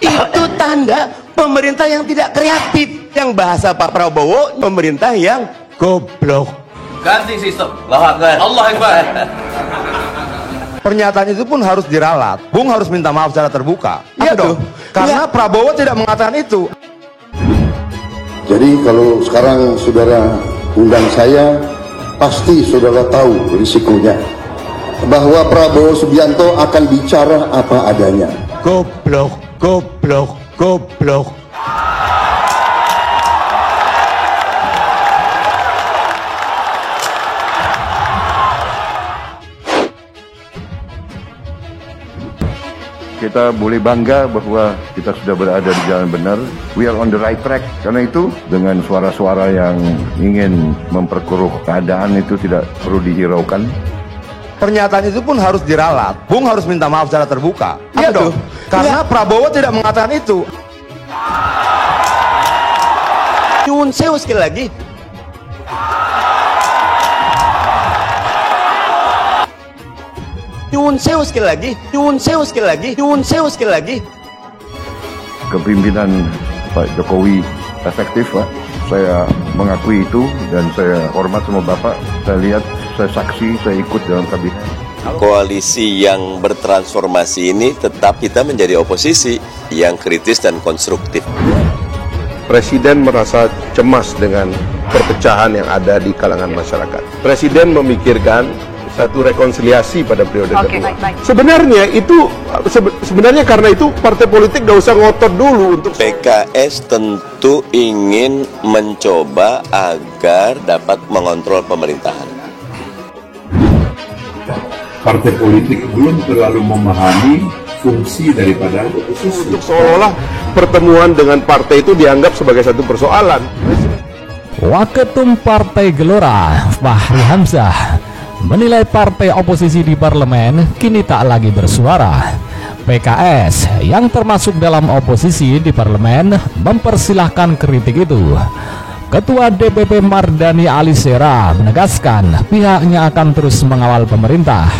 Itu tanda pemerintah yang tidak kreatif. Yang bahasa Pak Prabowo, pemerintah yang goblok. Ganti sistem. Allahu Akbar. Allah Akbar. Pernyataan itu pun harus diralat. Bung harus minta maaf secara terbuka. Iya dong. Karena Prabowo tidak mengatakan itu. Jadi kalau sekarang saudara undang saya, pasti saudara tahu risikonya. Bahwa Prabowo Subianto akan bicara apa adanya. Goblok, goblok, goblok. Kita boleh bangga bahwa kita sudah berada di jalan benar. We are on the right track. Karena itu, dengan suara-suara yang ingin memperkeruh keadaan itu tidak perlu dihiraukan. Pernyataan itu pun harus diralat. Bung harus minta maaf secara terbuka. Iya dong. Karena Prabowo tidak mengatakan itu. Nyuwun sewu sekali lagi. Nyuwun sewu sekali lagi. Nyuwun sewu sekali lagi. Nyuwun sewu sekali lagi. Kepemimpinan Pak Jokowi efektif, Pak. Saya mengakui itu dan saya hormat sama Bapak. Saya lihat, saya saksi, saya ikut dalam kabinet. Koalisi yang bertransformasi ini tetap kita menjadi oposisi yang kritis dan konstruktif. Presiden merasa cemas dengan perpecahan yang ada di kalangan masyarakat. Presiden memikirkan satu rekonsiliasi pada periode kedua. Baik. Sebenarnya itu sebenarnya karena itu partai politik gak usah ngotot dulu untuk PKS tentu ingin mencoba agar dapat mengontrol pemerintahan. Partai politik belum terlalu memahami fungsi daripada oposisi. Untuk seolah-olah pertemuan dengan partai itu dianggap sebagai satu persoalan. Waketum Partai Gelora Fahri Hamzah menilai partai oposisi di parlemen kini tak lagi bersuara. PKS yang termasuk dalam oposisi di parlemen mempersilahkan kritik itu. Ketua DPP Mardani Alisera menegaskan pihaknya akan terus mengawal pemerintah.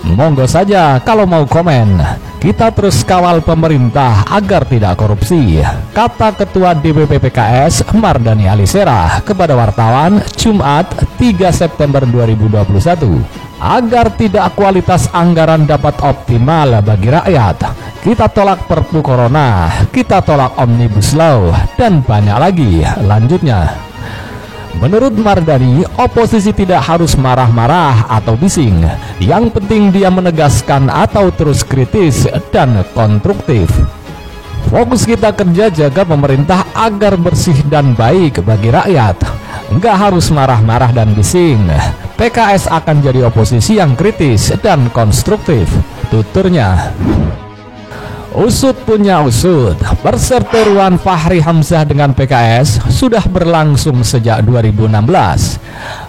Monggo saja kalau mau komen, kita terus kawal pemerintah agar tidak korupsi, kata Ketua DPP PKS Mardani Alisera kepada wartawan Jumat 3 September 2021. Agar tidak kualitas anggaran dapat optimal bagi rakyat, kita tolak Perpu Corona, kita tolak Omnibus Law, dan banyak lagi lanjutnya. Menurut Mardani, oposisi tidak harus marah-marah atau bising. Yang penting dia menegaskan atau terus kritis dan konstruktif. Fokus kita kerja jaga pemerintah agar bersih dan baik bagi rakyat. Nggak harus marah-marah dan bising. PKS akan jadi oposisi yang kritis dan konstruktif, tuturnya. Usut punya usut, perseteruan Fahri Hamzah dengan PKS sudah berlangsung sejak 2016.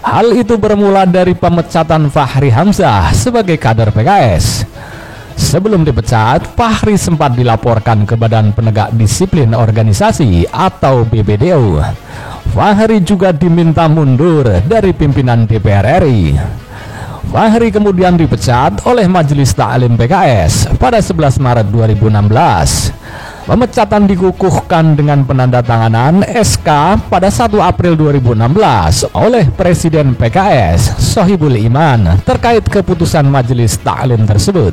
Hal itu bermula dari pemecatan Fahri Hamzah sebagai kader PKS. Sebelum dipecat, Fahri sempat dilaporkan ke Badan Penegak Disiplin Organisasi atau BPDO. Fahri juga diminta mundur dari pimpinan DPR RI. Fahri kemudian dipecat oleh Majelis Ta'lim PKS pada 11 Maret 2016. Pemecatan dikukuhkan dengan penandatanganan SK pada 1 April 2016 oleh Presiden PKS Sohibul Iman terkait keputusan Majelis Ta'lim tersebut.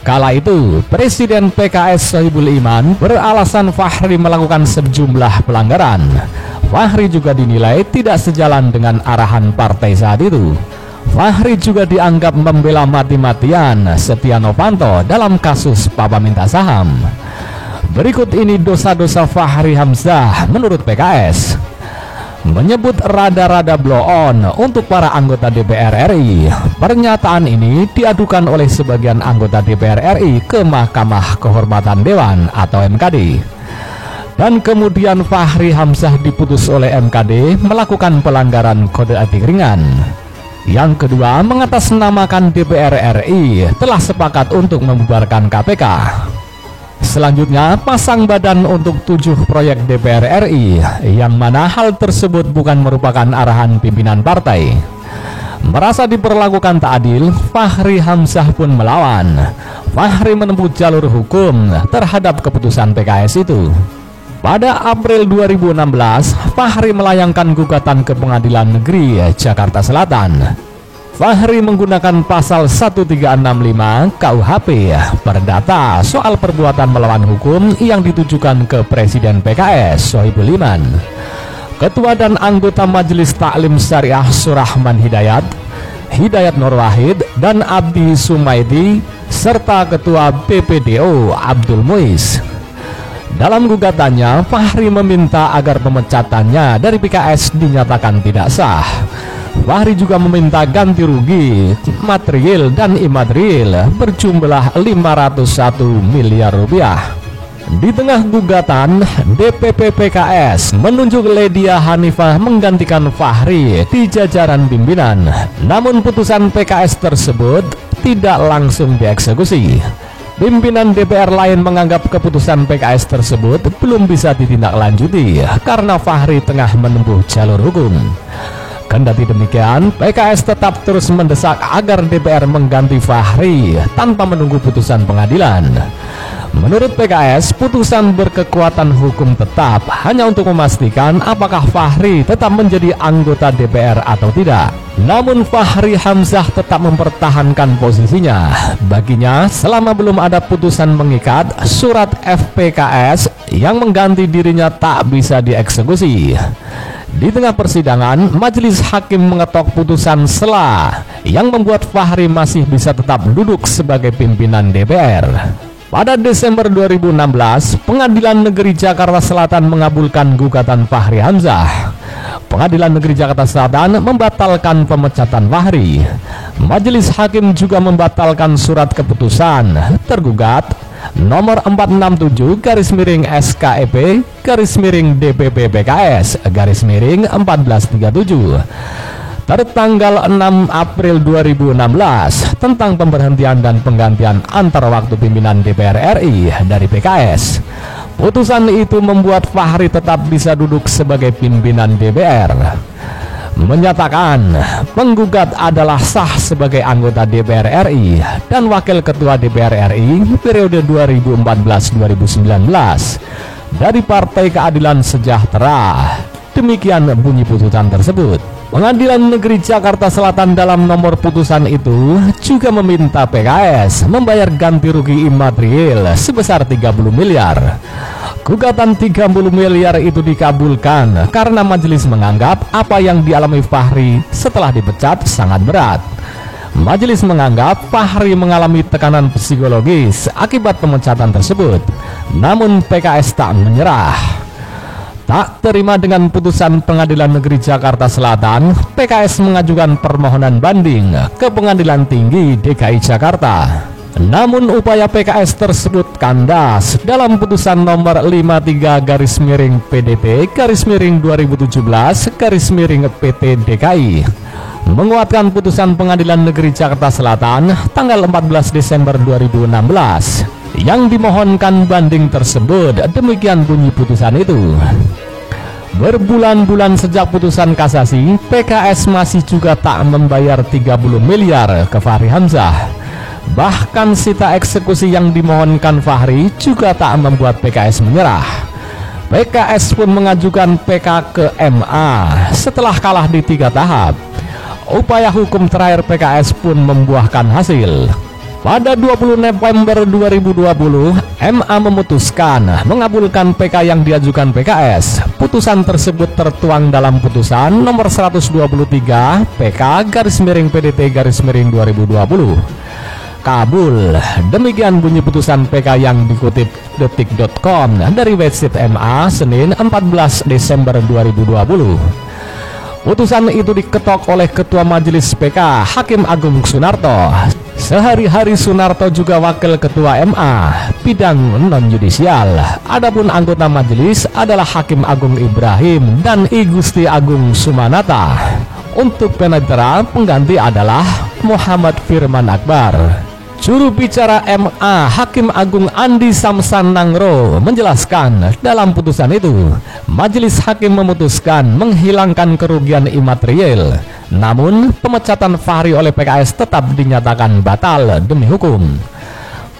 Kala itu, Presiden PKS Sohibul Iman beralasan Fahri melakukan sejumlah pelanggaran. Fahri juga dinilai tidak sejalan dengan arahan partai saat itu. Fahri juga dianggap membela mati-matian Setia Novanto dalam kasus Papa Minta Saham. Berikut ini dosa-dosa Fahri Hamzah menurut PKS. Menyebut rada-rada blow on untuk para anggota DPR RI. Pernyataan ini diadukan oleh sebagian anggota DPR RI ke Mahkamah Kehormatan Dewan atau MKD. Dan kemudian Fahri Hamzah diputus oleh MKD melakukan pelanggaran kode etik ringan. Yang kedua, mengatasnamakan DPR RI telah sepakat untuk membubarkan KPK. Selanjutnya, pasang badan untuk 7 proyek DPR RI, yang mana hal tersebut bukan merupakan arahan pimpinan partai. Merasa diperlakukan tak adil, Fahri Hamzah pun melawan. Fahri menempuh jalur hukum terhadap keputusan PKS itu. Pada April 2016, Fahri melayangkan gugatan ke Pengadilan Negeri Jakarta Selatan. Fahri menggunakan pasal 1365 KUHP Perdata soal perbuatan melawan hukum yang ditujukan ke Presiden PKS Sohibul Iman, Ketua dan anggota Majelis Taklim Syariah Surahman Hidayat, Hidayat Nur Wahid, dan Abdi Sumaidi, serta Ketua PPDO Abdul Muiz. Dalam gugatannya, Fahri meminta agar pemecatannya dari PKS dinyatakan tidak sah. Fahri juga meminta ganti rugi material dan imaterial berjumlah 501 miliar rupiah. Di tengah gugatan, DPP PKS menunjuk Ledia Hanifah menggantikan Fahri di jajaran pimpinan. Namun putusan PKS tersebut tidak langsung dieksekusi. Pimpinan DPR lain menganggap keputusan PKS tersebut belum bisa ditindaklanjuti karena Fahri tengah menempuh jalur hukum. Kendati demikian, PKS tetap terus mendesak agar DPR mengganti Fahri tanpa menunggu putusan pengadilan. Menurut PKS, putusan berkekuatan hukum tetap hanya untuk memastikan apakah Fahri tetap menjadi anggota DPR atau tidak. Namun Fahri Hamzah tetap mempertahankan posisinya. Baginya, selama belum ada putusan mengikat, surat FPKS yang mengganti dirinya tak bisa dieksekusi. Di tengah persidangan, majelis hakim mengetok putusan sela yang membuat Fahri masih bisa tetap duduk sebagai pimpinan DPR. Pada Desember 2016, Pengadilan Negeri Jakarta Selatan mengabulkan gugatan Fahri Hamzah. Pengadilan Negeri Jakarta Selatan membatalkan pemecatan Fahri. Majelis hakim juga membatalkan surat keputusan tergugat nomor 467/SKEP/DPP PKS /1437 tertanggal 6 April 2016 tentang pemberhentian dan penggantian antar waktu pimpinan DPR RI dari PKS. Putusan itu membuat Fahri tetap bisa duduk sebagai pimpinan DPR. Menyatakan penggugat adalah sah sebagai anggota DPR RI dan Wakil Ketua DPR RI periode 2014-2019 dari Partai Keadilan Sejahtera. Demikian bunyi putusan tersebut. Pengadilan Negeri Jakarta Selatan dalam nomor putusan itu juga meminta PKS membayar ganti rugi imaterial sebesar 30 miliar. Gugatan 30 miliar itu dikabulkan karena majelis menganggap apa yang dialami Fahri setelah dipecat sangat berat. Majelis menganggap Fahri mengalami tekanan psikologis akibat pemecatan tersebut. Namun PKS tak menyerah. Tak terima dengan putusan Pengadilan Negeri Jakarta Selatan, PKS mengajukan permohonan banding ke Pengadilan Tinggi DKI Jakarta. Namun upaya PKS tersebut kandas dalam putusan nomor 53-PDT-2017-PT DKI menguatkan putusan Pengadilan Negeri Jakarta Selatan tanggal 14 Desember 2016 yang dimohonkan banding tersebut. Demikian bunyi putusan itu. Berbulan-bulan sejak putusan kasasi, PKS masih juga tak membayar 30 miliar ke Fahri Hamzah. Bahkan sita eksekusi yang dimohonkan Fahri juga tak membuat PKS menyerah. PKS pun mengajukan PK ke MA setelah kalah di 3 tahap. Upaya hukum terakhir PKS pun membuahkan hasil. Pada 20 November 2020, MA memutuskan mengabulkan PK yang diajukan PKS. Putusan tersebut tertuang dalam putusan nomor 123 PK-PDT-2020. Kabul. Demikian bunyi putusan PK yang dikutip detik.com dari website MA Senin 14 Desember 2020. Putusan itu diketok oleh Ketua Majelis PK Hakim Agung Sunarto. Sehari-hari Sunarto juga Wakil Ketua MA bidang non-yudisial. Adapun anggota majelis adalah Hakim Agung Ibrahim dan I Gusti Agung Sumanata. Untuk penetral pengganti adalah Muhammad Firman Akbar. Juru bicara MA Hakim Agung Andi Samsan Nangro menjelaskan dalam putusan itu majelis hakim memutuskan menghilangkan kerugian imaterial, namun pemecatan Fahri oleh PKS tetap dinyatakan batal demi hukum.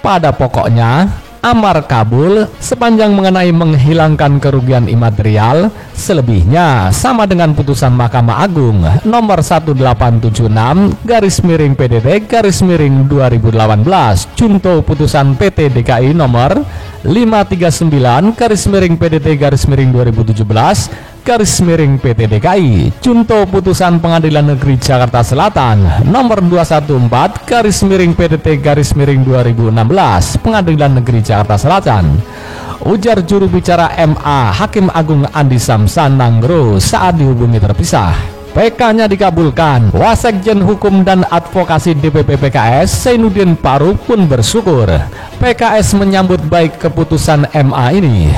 Pada pokoknya amar kabul sepanjang mengenai menghilangkan kerugian imaterial, selebihnya sama dengan putusan Mahkamah Agung nomor 1872/PDT/2018 junto putusan PT DKI nomor 539/PDT/2017/PT DKI junto putusan Pengadilan Negeri Jakarta Selatan nomor 214/PDT/2016 Pengadilan Negeri Jakarta Selatan. Ujar juru bicara MA Hakim Agung Andi Samsan Nangro saat dihubungi terpisah. PK-nya dikabulkan. Wasekjen Hukum dan Advokasi DPP PKS Zainuddin Paru pun bersyukur PKS menyambut baik keputusan MA ini.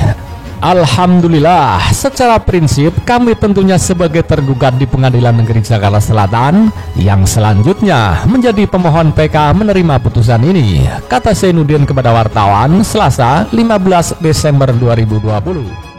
Alhamdulillah, secara prinsip kami tentunya sebagai tergugat di Pengadilan Negeri Jakarta Selatan yang selanjutnya menjadi pemohon PK menerima putusan ini, kata Zainuddin kepada wartawan Selasa 15 Desember 2020.